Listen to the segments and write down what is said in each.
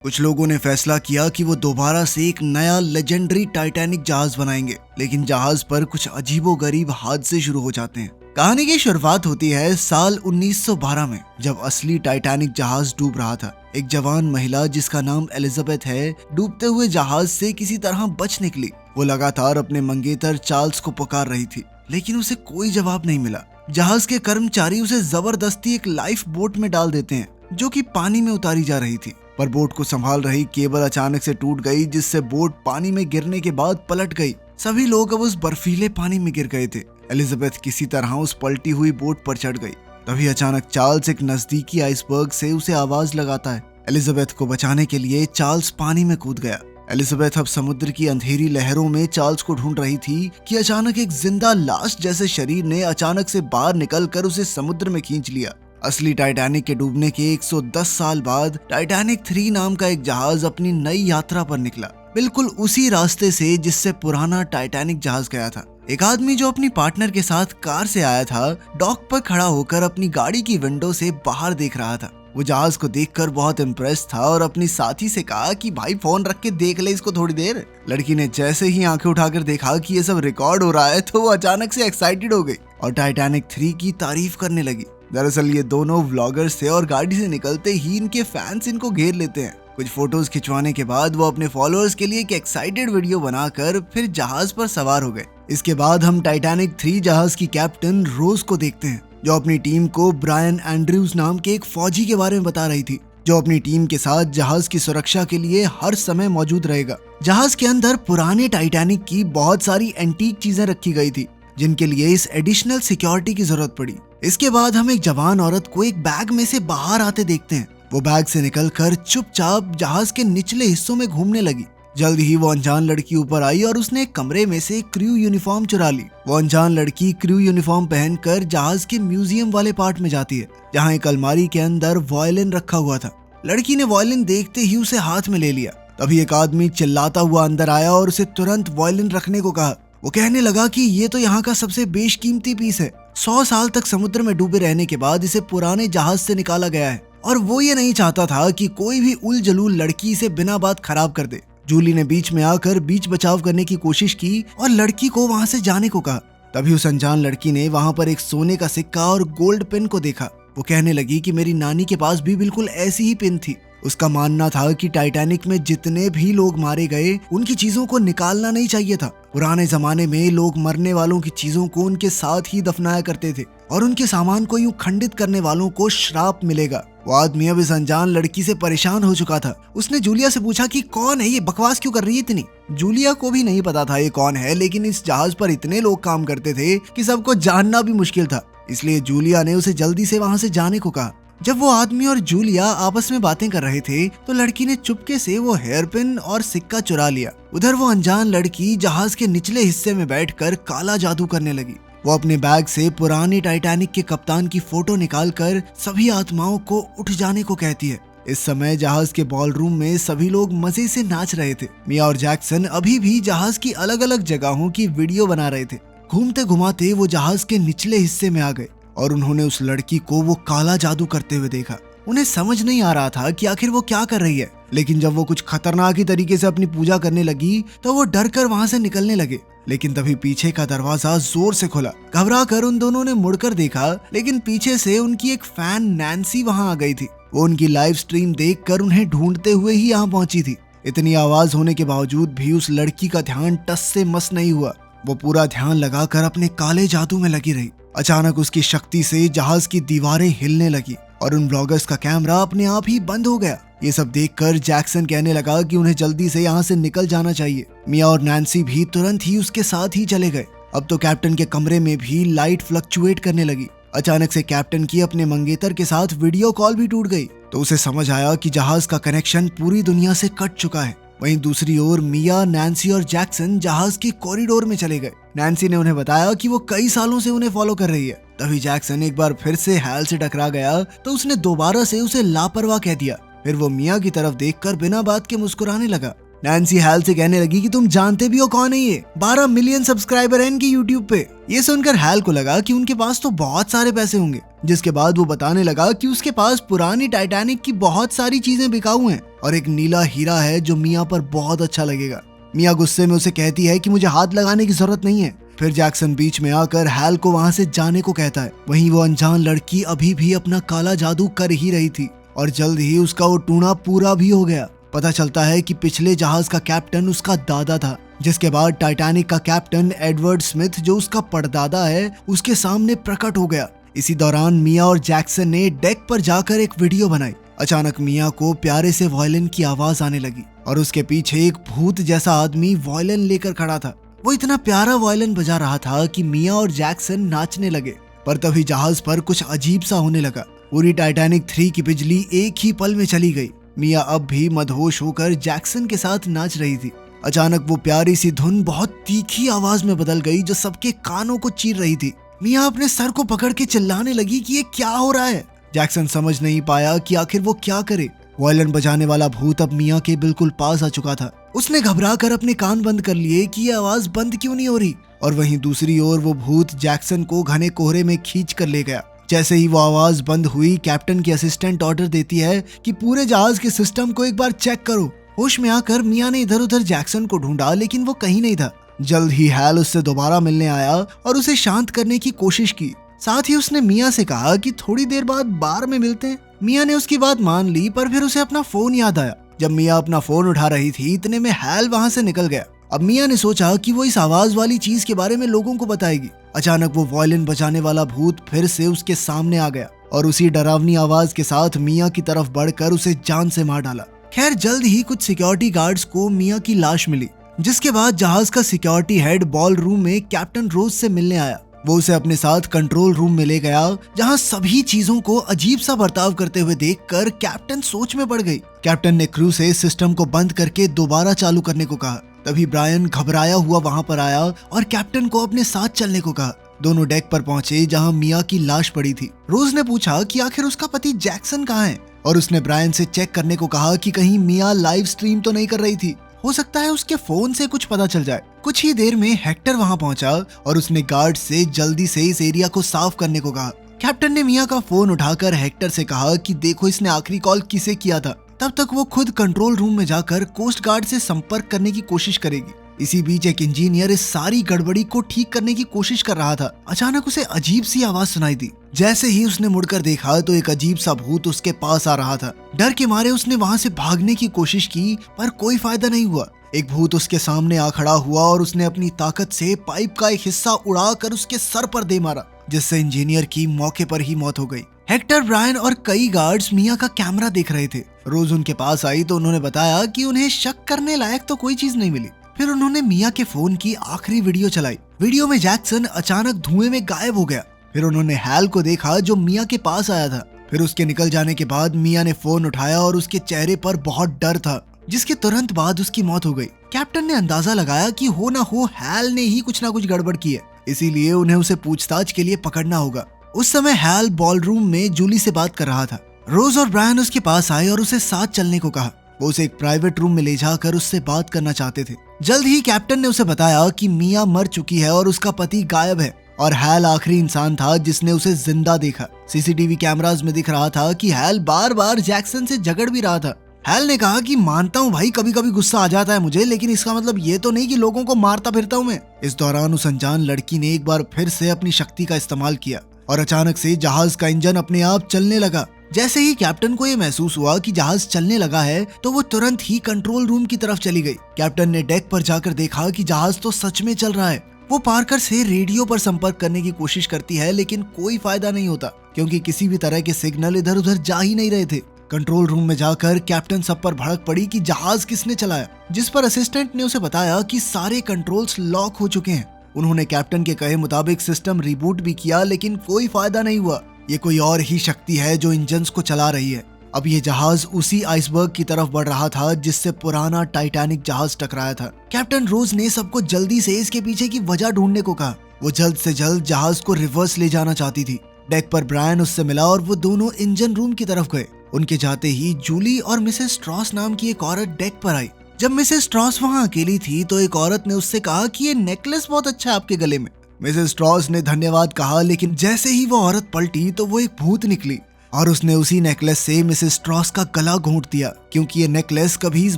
कुछ लोगों ने फैसला किया कि वो दोबारा से एक नया लेजेंडरी टाइटैनिक जहाज बनाएंगे, लेकिन जहाज पर कुछ अजीबोगरीब हादसे शुरू हो जाते हैं। कहानी की शुरुआत होती है साल 1912 में, जब असली टाइटैनिक जहाज डूब रहा था। एक जवान महिला जिसका नाम एलिजाबेथ है, डूबते हुए जहाज से किसी तरह बच निकली। वो लगातार अपने मंगेतर चार्ल्स को पुकार रही थी, लेकिन उसे कोई जवाब नहीं मिला। जहाज के कर्मचारी उसे जबरदस्ती एक लाइफ बोट में डाल देते हैं, जो कि पानी में उतारी जा रही थी। पर बोट को संभाल रही केबल अचानक से टूट गई, जिससे बोट पानी में गिरने के बाद पलट गई। सभी लोग अब उस बर्फीले पानी में गिर गए थे। एलिजाबेथ किसी तरह उस पलटी हुई बोट पर चढ़ गई। तभी अचानक चार्ल्स एक नजदीकी आइसबर्ग से उसे आवाज लगाता है। एलिजाबेथ को बचाने के लिए चार्ल्स पानी में कूद गया। एलिजाबेथ अब समुद्र की अंधेरी लहरों में चार्ल्स को ढूंढ रही थी कि अचानक एक जिंदा लाश जैसे शरीर ने अचानक से बाहर निकलकर उसे समुद्र में खींच लिया। असली टाइटैनिक के डूबने के 110 साल बाद टाइटैनिक 3 नाम का एक जहाज अपनी नई यात्रा पर निकला, बिल्कुल उसी रास्ते से जिससे पुराना टाइटैनिक जहाज गया था। एक आदमी जो अपनी पार्टनर के साथ कार से आया था, डॉक पर खड़ा होकर अपनी गाड़ी की विंडो से बाहर देख रहा था। वो जहाज को देखकर बहुत इम्प्रेस था और अपनी साथी से कहा कि भाई फोन रख के देख ले इसको थोड़ी देर। लड़की ने जैसे ही आंखें उठाकर देखा कि ये सब रिकॉर्ड हो रहा है, तो वो अचानक से एक्साइटेड हो गई और टाइटैनिक 3 की तारीफ करने लगी। दरअसल ये दोनों व्लॉगर्स थे और गाड़ी से निकलते ही इनके फैंस इनको घेर लेते हैं। कुछ फोटोज खिंचवाने के बाद वो अपने फॉलोअर्स के लिए एक एक्साइटेड वीडियो बनाकर फिर जहाज पर सवार हो गए। इसके बाद हम टाइटैनिक 3 जहाज की कैप्टन रोज को देखते हैं, जो अपनी टीम को ब्रायन एंड्रयूज नाम के एक फौजी के बारे में बता रही थी, जो अपनी टीम के साथ जहाज की सुरक्षा के लिए हर समय मौजूद रहेगा। जहाज के अंदर पुराने टाइटैनिक की बहुत सारी एंटीक चीजें रखी गई थी, जिनके लिए इस एडिशनल सिक्योरिटी की जरूरत पड़ी। इसके बाद हम एक जवान औरत को एक बैग में से बाहर आते देखते हैं। वो बैग से निकलकर चुपचाप जहाज के निचले हिस्सों में घूमने लगी। जल्द ही वो अनजान लड़की ऊपर आई और उसने एक कमरे में से क्रू यूनिफॉर्म चुरा ली। वो अनजान लड़की क्रू यूनिफॉर्म पहनकर जहाज के म्यूजियम वाले पार्ट में जाती है, जहाँ एक अलमारी के अंदर वायलिन रखा हुआ था। लड़की ने वायलिन देखते ही उसे हाथ में ले लिया। तभी एक आदमी चिल्लाता हुआ अंदर आया और उसे तुरंत वायलिन रखने को कहा। वो कहने लगा कि ये तो यहाँ का सबसे बेशकीमती पीस है। 100 साल तक समुद्र में डूबे रहने के बाद इसे पुराने जहाज से निकाला गया है, और वो ये नहीं चाहता था कि कोई भी उलझलूल लड़की इसे बिना बात खराब कर दे। जूली ने बीच में आकर बीच बचाव करने की कोशिश की और लड़की को वहाँ से जाने को कहा। तभी उस अनजान लड़की ने वहाँ पर एक सोने का सिक्का और गोल्ड पेन को देखा। वो कहने लगी कि मेरी नानी के पास भी बिल्कुल ऐसी ही पेन थी। उसका मानना था कि टाइटैनिक में जितने भी लोग मारे गए, उनकी चीजों को निकालना नहीं चाहिए था। पुराने जमाने में लोग मरने वालों की चीजों को उनके साथ ही दफनाया करते थे, और उनके सामान को यूं खंडित करने वालों को श्राप मिलेगा। वो आदमी अब इस अनजान लड़की से परेशान हो चुका था। उसने जूलिया से पूछा कि कौन है ये, बकवास क्यों कर रही है इतनी। जूलिया को भी नहीं पता था ये कौन है, लेकिन इस जहाज पर इतने लोग काम करते थे कि सबको जानना भी मुश्किल था। इसलिए जूलिया ने उसे जल्दी से वहाँ से जाने को कहा। जब वो आदमी और जूलिया आपस में बातें कर रहे थे, तो लड़की ने चुपके से वो हेयरपिन और सिक्का चुरा लिया। उधर वो अनजान लड़की जहाज के निचले हिस्से में बैठकर काला जादू करने लगी। वो अपने बैग से पुराने टाइटैनिक के कप्तान की फोटो निकालकर सभी आत्माओं को उठ जाने को कहती है। इस समय जहाज के बॉलरूम में सभी लोग मजे से नाच रहे थे। मिया और जैक्सन अभी भी जहाज की अलग अलग जगहों की वीडियो बना रहे थे। घूमते घुमाते वो जहाज के निचले हिस्से में आ गए और उन्होंने उस लड़की को वो काला जादू करते हुए देखा। उन्हें समझ नहीं आ रहा था कि आखिर वो क्या कर रही है, लेकिन जब वो कुछ खतरनाक ही तरीके से अपनी पूजा करने लगी, तो वो डर कर वहाँ से निकलने लगे। लेकिन तभी पीछे का दरवाजा जोर से खुला। घबरा कर उन दोनों ने मुड़कर देखा, लेकिन पीछे से उनकी एक फैन नैन्सी वहाँ आ गई थी। वो उनकी लाइव स्ट्रीम देखकर उन्हें ढूंढते हुए ही यहाँ पहुंची थी। इतनी आवाज होने के बावजूद भी उस लड़की का ध्यान टस से मस नहीं हुआ। वो पूरा ध्यान लगाकर अपने काले जादू में लगी रही। अचानक उसकी शक्ति से जहाज की दीवारें हिलने लगी और उन ब्लॉगर्स का कैमरा अपने आप ही बंद हो गया। ये सब देखकर जैक्सन कहने लगा कि उन्हें जल्दी से यहाँ से निकल जाना चाहिए। मिया और नैन्सी भी तुरंत ही उसके साथ ही चले गए। अब तो कैप्टन के कमरे में भी लाइट फ्लक्चुएट करने लगी। अचानक से कैप्टन की अपने मंगेतर के साथ वीडियो कॉल भी टूट गई, तो उसे समझ आया कि जहाज का कनेक्शन पूरी दुनिया से कट चुका है। वहीं दूसरी ओर मिया, नैन्सी और जैक्सन जहाज के कॉरिडोर में चले गए। नैन्सी ने उन्हें बताया कि वो कई सालों से उन्हें फॉलो कर रही है। तभी जैक्सन एक बार फिर से हैल से टकरा गया, तो उसने दोबारा से उसे लापरवाह कह दिया। फिर वो मिया की तरफ देखकर बिना बात के मुस्कुराने लगा। नैन्सी हैल से कहने लगी कि तुम जानते भी हो कौन है ये, 12 मिलियन सब्सक्राइबर है इनके यूट्यूब पे। ये सुनकर हैल को लगा कि उनके पास तो बहुत सारे पैसे होंगे, जिसके बाद वो बताने लगा कि उसके पास पुरानी टाइटैनिक की बहुत सारी चीजें बिकाऊ हैं और एक नीला हीरा है जो मिया पर बहुत अच्छा लगेगा। मिया गुस्से में उसे कहती है कि मुझे हाथ लगाने की जरूरत नहीं है। फिर जैक्सन बीच में आकर हैल को वहाँ से जाने को कहता है। वहीं वो अनजान लड़की अभी भी अपना काला जादू कर ही रही थी और जल्द ही उसका वो टूना पूरा भी हो गया। पता चलता है कि पिछले जहाज का कैप्टन उसका दादा था, जिसके बाद टाइटैनिक का कैप्टन एडवर्ड स्मिथ जो उसका परदादा है उसके सामने प्रकट हो गया। इसी दौरान मिया और जैक्सन ने डेक पर जाकर एक वीडियो बनाई। अचानक मिया को प्यारे से वायलिन की आवाज आने लगी और उसके पीछे एक भूत जैसा आदमी वायलिन लेकर खड़ा था। वो इतना प्यारा वायलिन बजा रहा था कि मिया और जैक्सन नाचने लगे। पर तभी जहाज पर कुछ अजीब सा होने लगा। पूरी टाइटैनिक 3 की बिजली एक ही पल में चली गई। मिया अब भी मदहोश होकर जैक्सन के साथ नाच रही थी। अचानक वो प्यारी सी धुन बहुत तीखी आवाज में बदल गई जो सबके कानों को चीर रही थी। मिया अपने सर को पकड़ के चिल्लाने लगी कि ये क्या हो रहा है। जैक्सन समझ नहीं पाया कि आखिर वो क्या करे। वायलिन बजाने वाला भूत अब मिया के बिल्कुल पास आ चुका था। उसने घबरा कर अपने कान बंद कर लिए कि ये आवाज बंद क्यों नहीं हो रही, और वहीं दूसरी ओर वो भूत जैक्सन को घने कोहरे में खींच कर ले गया। जैसे ही वो आवाज बंद हुई, कैप्टन की असिस्टेंट ऑर्डर देती है कि पूरे जहाज के सिस्टम को एक बार चेक करो। होश में आकर मिया ने इधर उधर जैक्सन को ढूंढा लेकिन वो कहीं नहीं था। जल्द ही हैल उससे दोबारा मिलने आया और उसे शांत करने की कोशिश की। साथ ही उसने मिया से कहा कि थोड़ी देर बाद बार में मिलते हैं। मिया ने उसकी बात मान ली, पर फिर उसे अपना फोन याद आया। जब मिया अपना फोन उठा रही थी इतने में हैल वहाँ से निकल गया। अब मिया ने सोचा कि वो इस आवाज वाली चीज के बारे में लोगों को बताएगी। अचानक वो वायलिन बजाने वाला भूत फिर से उसके सामने आ गया और उसी डरावनी आवाज के साथ मिया की तरफ बढ़कर उसे जान से मार डाला। खैर जल्द ही कुछ सिक्योरिटी गार्ड्स को मिया की लाश मिली, जिसके बाद जहाज का सिक्योरिटी हेड बॉल रूम में कैप्टन रोज से मिलने आया। वो उसे अपने साथ कंट्रोल रूम में ले गया, जहां सभी चीजों को अजीब सा बर्ताव करते हुए देखकर कैप्टन सोच में पड़ गई। कैप्टन ने क्रू से सिस्टम को बंद करके दोबारा चालू करने को कहा। तभी ब्रायन घबराया हुआ वहां पर आया और कैप्टन को अपने साथ चलने को कहा। दोनों डेक पर पहुंचे जहां मिया की लाश पड़ी थी। रोज ने पूछा कि आखिर उसका पति जैक्सन कहाँ है और उसने ब्रायन से चेक करने को कहा कि कहीं मिया लाइव स्ट्रीम तो नहीं कर रही थी। हो सकता है उसके फोन से कुछ पता चल जाए। कुछ ही देर में हेक्टर वहां पहुंचा और उसने गार्ड से जल्दी से इस एरिया को साफ करने को कहा। कैप्टन ने मिया का फोन उठाकर हेक्टर से कहा कि देखो इसने आखिरी कॉल किसे किया था। तब तक वो खुद कंट्रोल रूम में जाकर कोस्ट गार्ड से संपर्क करने की कोशिश करेगी। इसी बीच एक इंजीनियर इस सारी गड़बड़ी को ठीक करने की कोशिश कर रहा था। अचानक उसे अजीब सी आवाज सुनाई दी। जैसे ही उसने मुड़कर देखा तो एक अजीब सा भूत उसके पास आ रहा था। डर के मारे उसने वहां से भागने की कोशिश की, पर कोई फायदा नहीं हुआ। एक भूत उसके सामने आ खड़ा हुआ और उसने अपनी ताकत से पाइप का एक हिस्सा उड़ाकर उसके सर पर दे मारा, जिससे इंजीनियर की मौके पर ही मौत हो गई। हेक्टर, ब्रायन और कई गार्ड्स मिया का कैमरा देख रहे थे। रोज उनके पास आई तो उन्होंने बताया कि उन्हें शक करने लायक तो कोई चीज नहीं मिली। फिर उन्होंने मिया के फोन की आखिरी वीडियो चलाई। वीडियो में जैक्सन अचानक धुएं में गायब हो गया। फिर उन्होंने हैल को देखा जो मिया के पास आया था। फिर उसके निकल जाने के बाद मिया ने फोन उठाया और उसके चेहरे पर बहुत डर था, जिसके तुरंत बाद उसकी मौत हो गई। कैप्टन ने अंदाजा लगाया कि हो ना हो हैल ने ही कुछ ना कुछ गड़बड़ की है, इसीलिए उन्हें उसे पूछताछ के लिए पकड़ना होगा। उस समय हैल बॉल रूम में जूली से बात कर रहा था। रोज और ब्रायन उसके पास आए और उसे साथ चलने को कहा। वो उसे एक प्राइवेट रूम में ले जाकर उससे बात करना चाहते थे। जल्द ही कैप्टन ने उसे बताया कि मिया मर चुकी है और उसका पति गायब है और हैल आखिरी इंसान था जिसने उसे जिंदा देखा। सीसीटीवी कैमरास में दिख रहा था कि हैल बार बार जैक्सन से झगड़ भी रहा था। हैल ने कहा कि मानता हूँ भाई, कभी कभी गुस्सा आ जाता है मुझे, लेकिन इसका मतलब ये तो नहीं कि लोगों को मारता फिरता हूँ मैं। इस दौरान उस अनजान लड़की ने एक बार फिर से अपनी शक्ति का इस्तेमाल किया और अचानक से जहाज का इंजन अपने आप चलने लगा। जैसे ही कैप्टन को ये महसूस हुआ कि जहाज चलने लगा है तो वो तुरंत ही कंट्रोल रूम की तरफ चली गई। कैप्टन ने डेक पर जाकर देखा कि जहाज तो सच में चल रहा है। वो पार्कर से रेडियो पर संपर्क करने की कोशिश करती है, लेकिन कोई फायदा नहीं होता क्योंकि किसी भी तरह के सिग्नल इधर उधर जा ही नहीं रहे थे। कंट्रोल रूम में जाकर कैप्टन सब पर भड़क पड़ी कि जहाज किसने चलाया, जिस पर असिस्टेंट ने उसे बताया कि सारे कंट्रोल्स लॉक हो चुके हैं। उन्होंने कैप्टन के कहे मुताबिक सिस्टम रिबूट भी किया, लेकिन कोई फायदा नहीं हुआ। ये कोई और ही शक्ति है जो इंजन्स को चला रही है। अब ये जहाज उसी आइसबर्ग की तरफ बढ़ रहा था जिससे पुराना टाइटैनिक जहाज टकराया था। कैप्टन रोज ने सबको जल्दी से इसके पीछे की वजह ढूंढने को कहा। वो जल्द से जल्द जहाज को रिवर्स ले जाना चाहती थी। डेक पर ब्रायन उससे मिला और वो दोनों इंजन रूम की तरफ गए। उनके जाते ही जूली और मिसेस स्ट्रॉस नाम की एक औरत डेक पर आई, जब मिसेस स्ट्रॉस वहाँ अकेली थी तो एक औरत ने उससे कहा कि ये नेकलेस बहुत अच्छा है आपके गले में। मिसेस स्ट्रॉस ने धन्यवाद कहा, लेकिन जैसे ही वो औरत पलटी तो वो एक भूत निकली और उसने उसी नेकलेस से मिसेस स्ट्रॉस का गला घोंट दिया, क्योंकि ये नेकलेस कभी इस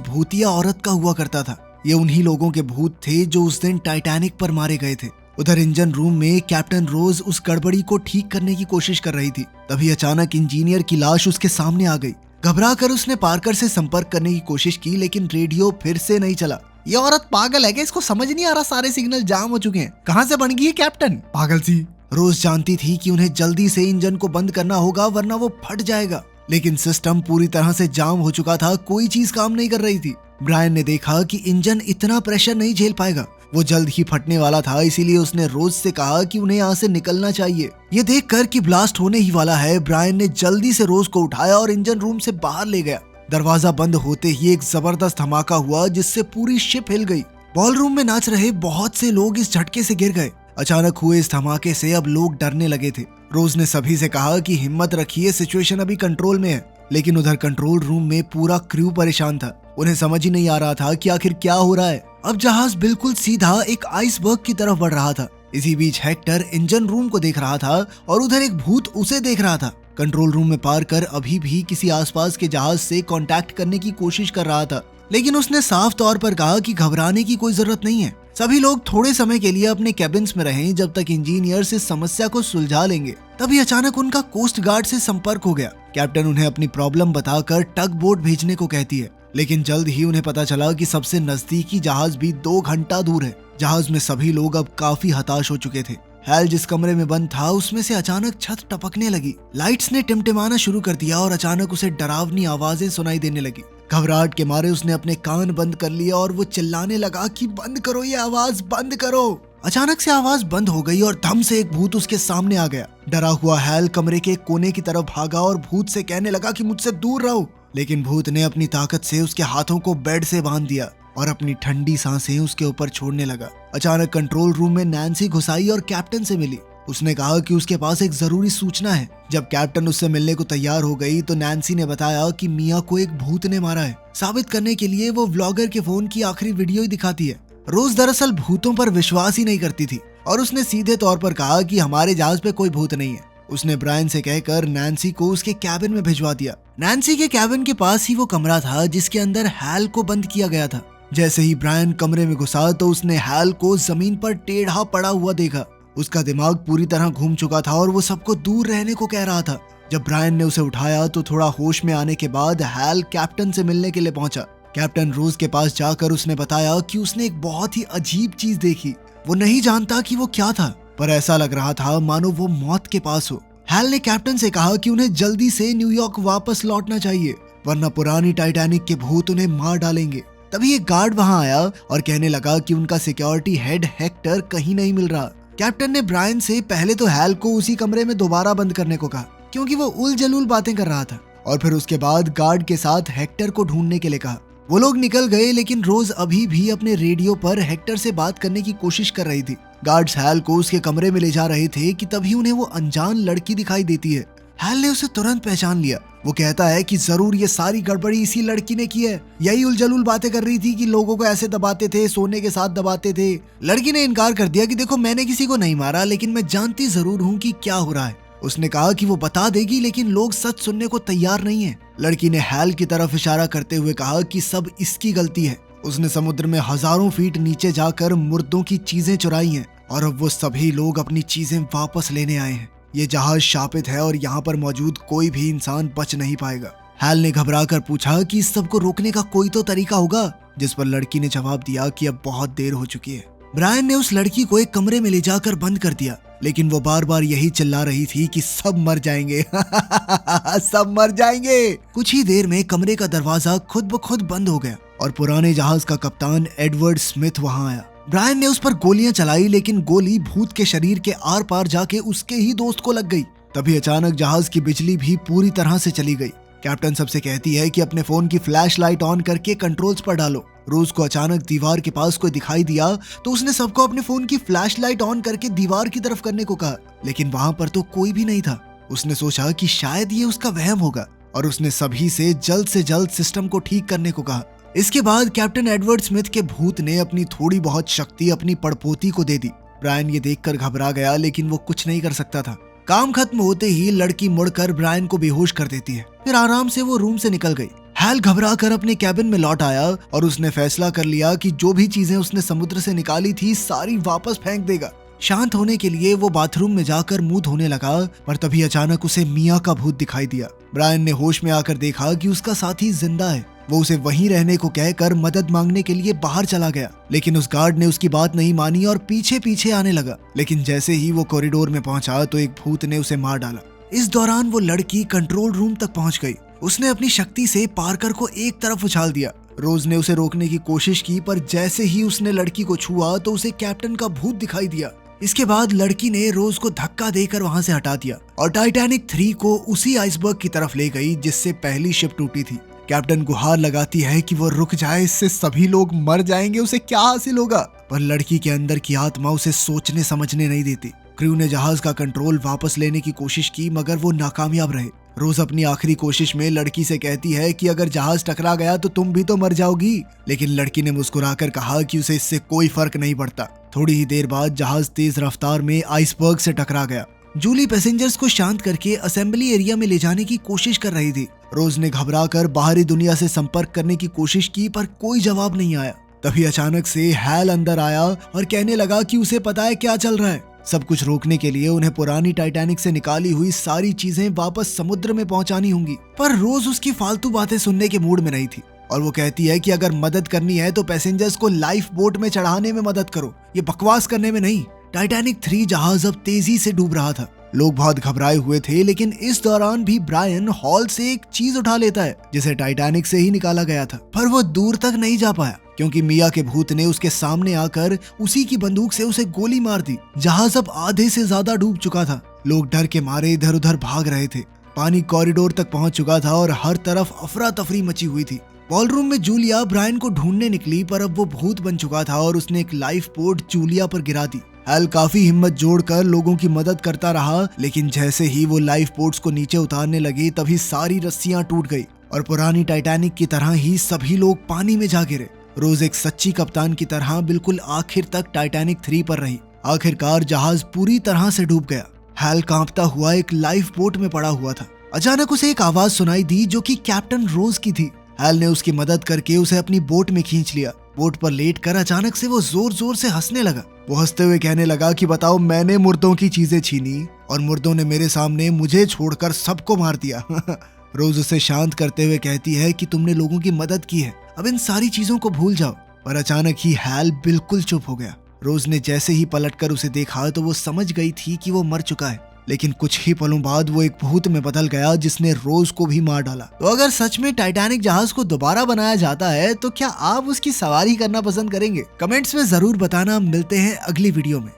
भूतिया औरत का हुआ करता था। ये उन्हीं लोगों के भूत थे जो उस दिन टाइटैनिक पर मारे गए थे। उधर इंजन रूम में कैप्टन रोज उस गड़बड़ी को ठीक करने की कोशिश कर रही थी। तभी अचानक इंजीनियर की लाश उसके सामने आ गई। घबरा कर उसने पार्कर से संपर्क करने की कोशिश की, लेकिन रेडियो फिर से नहीं चला। ये औरत पागल है क्या? इसको समझ नहीं आ रहा सारे सिग्नल जाम हो चुके हैं। कहाँ से बन गई है कैप्टन? पागल सी। रोज जानती थी कि उन्हें जल्दी से इंजन को बंद करना होगा वरना वो फट जाएगा, लेकिन सिस्टम पूरी तरह से जाम हो चुका था। कोई चीज काम नहीं कर रही थी। ब्रायन ने देखा कि इंजन इतना प्रेशर नहीं झेल पाएगा, वो जल्द ही फटने वाला था। इसीलिए उसने रोज से कहा कि उन्हें यहाँ से निकलना चाहिए। ये देखकर कि ब्लास्ट होने ही वाला है, ब्रायन ने जल्दी से रोज को उठाया और इंजन रूम से बाहर ले गया। दरवाजा बंद होते ही एक जबरदस्त धमाका हुआ जिससे पूरी शिप हिल गई। बॉलरूम में नाच रहे बहुत से लोग इस झटके से गिर गए। अचानक हुए इस धमाके से अब लोग डरने लगे थे। रोज ने सभी से कहा कि हिम्मत रखिए, सिचुएशन अभी कंट्रोल में है। लेकिन उधर कंट्रोल रूम में पूरा क्रू परेशान था। उन्हें समझ ही नहीं आ रहा था कि आखिर क्या हो रहा है। अब जहाज बिल्कुल सीधा एक आइसबर्ग की तरफ बढ़ रहा था। इसी बीच हेक्टर इंजन रूम को देख रहा था और उधर एक भूत उसे देख रहा था। कंट्रोल रूम में पार कर अभी भी किसी आसपास के जहाज से कांटेक्ट करने की कोशिश कर रहा था, लेकिन उसने साफ तौर पर कहा कि घबराने की कोई जरूरत नहीं है। सभी लोग थोड़े समय के लिए अपने कैबिन्स में रहें जब तक इंजीनियर्स इस समस्या को सुलझा लेंगे। तभी अचानक उनका कोस्ट गार्ड से संपर्क हो गया। कैप्टन उन्हें अपनी प्रॉब्लम बताकर टग बोट भेजने को कहती है, लेकिन जल्द ही उन्हें पता चला कि सबसे नजदीकी जहाज भी 2 घंटा दूर है। जहाज में सभी लोग अब काफी हताश हो चुके थे। हैल जिस कमरे में बंद था उसमें से अचानक छत टपकने लगी। लाइट्स ने टिमटिमाना शुरू कर दिया और अचानक उसे डरावनी आवाजें सुनाई देने लगी। घबराहट के मारे उसने अपने कान बंद कर लिए और वो चिल्लाने लगा कि बंद करो, ये आवाज बंद करो। अचानक से आवाज बंद हो गई और धम से एक भूत उसके सामने आ गया। डरा हुआ हैल कमरे के कोने की तरफ भागा और भूत से कहने लगा कि मुझसे दूर रहो, लेकिन भूत ने अपनी ताकत से उसके हाथों को बेड से बांध दिया और अपनी ठंडी सांसें उसके ऊपर छोड़ने लगा। अचानक कंट्रोल रूम में नैन्सी घुस आई और कैप्टन से मिली। उसने कहा कि उसके पास एक जरूरी सूचना है। जब कैप्टन उससे मिलने को तैयार हो गई तो नैन्सी ने बताया कि मिया को एक भूत ने मारा है। साबित करने के लिए वो व्लॉगर के फोन की आखिरी वीडियो ही दिखाती है। रोज दरअसल भूतों पर विश्वास ही नहीं करती थी और उसने सीधे तौर पर कहा कि हमारे जहाज पे कोई भूत नहीं है। उसने ब्रायन से कहकर नैन्सी को उसके कैबिन में भिजवा दिया। नैन्सी के कैबिन के पास ही वो कमरा था जिसके अंदर हैल को बंद किया गया था। जैसे ही ब्रायन कमरे में घुसा तो उसने हैल को जमीन पर टेढ़ा पड़ा हुआ देखा। उसका दिमाग पूरी तरह घूम चुका था और वो सबको दूर रहने को कह रहा था। जब ब्रायन ने उसे उठाया तो थोड़ा होश में आने के बाद हैल कैप्टन से मिलने के लिए पहुंचा। कैप्टन रोज के पास जाकर उसने बताया कि उसने एक बहुत ही अजीब चीज देखी। वो नहीं जानता कि वो क्या था, पर ऐसा लग रहा था मानो वो मौत के पास हो। हैल ने कैप्टन से कहा कि उन्हें जल्दी से न्यूयॉर्क वापस लौटना चाहिए, वरना पुरानी टाइटैनिक के भूत उन्हें मार डालेंगे। तभी एक गार्ड वहां आया और कहने लगा कि उनका सिक्योरिटी हेड हेक्टर कहीं नहीं मिल रहा। कैप्टन ने ब्रायन से पहले तो हैल को उसी कमरे में दोबारा बंद करने को कहा, क्योंकि वो उल जलूल बातें कर रहा था, और फिर उसके बाद गार्ड के साथ हेक्टर को ढूंढने के लिए कहा। वो लोग निकल गए, लेकिन रोज अभी भी अपने रेडियो पर हेक्टर से बात करने की कोशिश कर रही थी। गार्ड्स हैल को उसके कमरे में ले जा रहे थे कि तभी उन्हें वो अनजान लड़की दिखाई देती है। हैल ने उसे तुरंत पहचान लिया। वो कहता है कि जरूर ये सारी गड़बड़ी इसी लड़की ने की है। यही उलझलूल बातें कर रही थी कि लोगों को ऐसे दबाते थे, सोने के साथ दबाते थे। लड़की ने इनकार कर दिया कि देखो मैंने किसी को नहीं मारा, लेकिन मैं जानती जरूर हूँ कि क्या हो रहा है। उसने कहा कि वो बता देगी, लेकिन लोग सच सुनने को तैयार नहीं है। लड़की ने हैल की तरफ इशारा करते हुए कहा कि सब इसकी गलती है। उसने समुद्र में हजारों फीट नीचे जाकर मुर्दों की चीजें चुराई हैं और अब वो सभी लोग अपनी चीजें वापस लेने आए हैं। ये जहाज शापित है और यहाँ पर मौजूद कोई भी इंसान बच नहीं पाएगा। हैल ने घबरा कर पूछा कि इस सब को रोकने का कोई तो तरीका होगा, जिस पर लड़की ने जवाब दिया कि अब बहुत देर हो चुकी है। ब्रायन ने उस लड़की को एक कमरे में ले जाकर बंद कर दिया, लेकिन वो बार बार यही चिल्ला रही थी कि सब मर जाएंगे सब मर जाएंगे। कुछ ही देर में कमरे का दरवाजा खुद ब खुद बंद हो गया और पुराने जहाज का कप्तान एडवर्ड स्मिथ वहां आया। ब्रायन ने उस पर गोलियां चलाई, लेकिन गोली भूत के शरीर के आर पार जाके उसके ही दोस्त को लग गई। तभी अचानक जहाज की बिजली भी पूरी तरह से चली गई। कैप्टन सबसे कहती है कि अपने फोन की फ्लैश लाइट ऑन करके कंट्रोल्स पर डालो। रोज को अचानक दीवार के पास कोई दिखाई दिया तो उसने सबको अपने फोन की फ्लैश लाइट ऑन करके दीवार की तरफ करने को कहा, लेकिन वहां पर तो कोई भी नहीं था। उसने सोचा कि शायद ये उसका वहम होगा और उसने सभी से जल्द सिस्टम को ठीक करने को कहा। इसके बाद कैप्टन एडवर्ड स्मिथ के भूत ने अपनी थोड़ी बहुत शक्ति अपनी पड़पोती को दे दी। ब्रायन ये देखकर घबरा गया, लेकिन वो कुछ नहीं कर सकता था। काम खत्म होते ही लड़की मुड़कर ब्रायन को बेहोश कर देती है। फिर आराम से वो रूम से निकल गई। हैल घबरा कर अपने कैबिन में लौट आया और उसने फैसला कर लिया कि जो भी चीजें उसने समुद्र से निकाली थी सारी वापस फेंक देगा। शांत होने के लिए वो बाथरूम में जाकर मुंह धोने लगा, पर तभी अचानक उसे मिया का भूत दिखाई दिया। ब्रायन ने होश में आकर देखा कि उसका साथी जिंदा है। वो उसे वहीं रहने को कहकर मदद मांगने के लिए बाहर चला गया, लेकिन उस गार्ड ने उसकी बात नहीं मानी और पीछे पीछे आने लगा। लेकिन जैसे ही वो कॉरिडोर में पहुंचा तो एक भूत ने उसे मार डाला। इस दौरान वो लड़की कंट्रोल रूम तक पहुंच गई। उसने अपनी शक्ति से पार्कर को एक तरफ उछाल दिया। रोज ने उसे रोकने की कोशिश की, पर जैसे ही उसने लड़की को छुआ तो उसे कैप्टन का भूत दिखाई दिया। इसके बाद लड़की ने रोज को धक्का देकर वहां से हटा दिया और टाइटैनिक 3 को उसी आइसबर्ग की तरफ ले गई जिससे पहली शिप टूटी थी। कैप्टन गुहार लगाती है कि वो रुक जाए, इससे सभी लोग मर जाएंगे, उसे क्या हासिल होगा। पर लड़की के अंदर की आत्मा उसे सोचने समझने नहीं देती। क्रू ने जहाज का कंट्रोल वापस लेने की कोशिश की, मगर वो नाकामयाब रहे। रोज अपनी आखिरी कोशिश में लड़की से कहती है कि अगर जहाज टकरा गया तो तुम भी तो मर जाओगी, लेकिन लड़की ने मुस्कुराकर कहा कि उसे इससे कोई फर्क नहीं पड़ता। थोड़ी ही देर बाद जहाज तेज रफ्तार में आइसबर्ग से टकरा गया। जूली पैसेंजर्स को शांत करके असेंबली एरिया में ले जाने की कोशिश कर रही थी। रोज ने घबराकर बाहरी दुनिया से संपर्क करने की कोशिश की, पर कोई जवाब नहीं आया। तभी अचानक से हैल अंदर आया और कहने लगा कि उसे पता है क्या चल रहा है। सब कुछ रोकने के लिए उन्हें पुरानी टाइटैनिक से निकाली हुई सारी चीजें वापस समुद्र में पहुंचानी होंगी। पर रोज उसकी फालतू बातें सुनने के मूड में नहीं थी और वो कहती है कि अगर मदद करनी है तो पैसेंजर्स को लाइफ बोट में चढ़ाने में मदद करो, ये बकवास करने में नहीं। टाइटैनिक 3 जहाज अब तेजी से डूब रहा था। लोग बहुत घबराए हुए थे, लेकिन इस दौरान भी ब्रायन हॉल से एक चीज उठा लेता है जिसे टाइटैनिक से ही निकाला गया था। पर वो दूर तक नहीं जा पाया क्योंकि मिया के भूत ने उसके सामने आकर उसी की बंदूक से उसे गोली मार दी। जहाज अब आधे से ज्यादा डूब चुका था। लोग डर के मारे इधर उधर भाग रहे थे। पानी कॉरिडोर तक पहुंच चुका था और हर तरफ अफरा तफरी मची हुई थी। बॉलरूम में जूलिया ब्रायन को ढूंढने निकली, पर अब वो भूत बन चुका था और उसने एक लाइफ बोट जूलिया पर गिरा दी। हैल काफी हिम्मत जोड़कर लोगों की मदद करता रहा, लेकिन जैसे ही वो लाइफ बोट्स को नीचे उतारने लगे तभी सारी रस्सियां टूट गई और पुरानी टाइटैनिक की तरह ही सभी लोग पानी में जा गिरे। रोज एक सच्ची कप्तान की तरह बिल्कुल आखिर तक टाइटैनिक 3 पर रही। आखिरकार जहाज पूरी तरह से डूब गया। हैल कांपता हुआ एक लाइफ बोट में पड़ा हुआ था। अचानक उसे एक आवाज सुनाई दी जो कि कैप्टन रोज की थी। हैल ने उसकी मदद करके उसे अपनी बोट में खींच लिया। बोट पर लेटकर अचानक से वो जोर जोर से हंसने लगा। वो हंसते हुए कहने लगा कि बताओ, मैंने मुर्दों की चीजें छीनी और मुर्दों ने मेरे सामने मुझे छोड़कर सबको मार दिया। रोज उसे शांत करते हुए कहती है कि तुमने लोगों की मदद की है, अब इन सारी चीजों को भूल जाओ। पर अचानक ही हैल बिल्कुल चुप हो गया। रोज ने जैसे ही पलटकर उसे देखा तो वो समझ गई थी कि वो मर चुका है, लेकिन कुछ ही पलों बाद वो एक भूत में बदल गया जिसने रोज को भी मार डाला। तो अगर सच में टाइटैनिक जहाज को दोबारा बनाया जाता है तो क्या आप उसकी सवारी करना पसंद करेंगे? कमेंट्स में जरूर बताना। मिलते हैं अगली वीडियो में।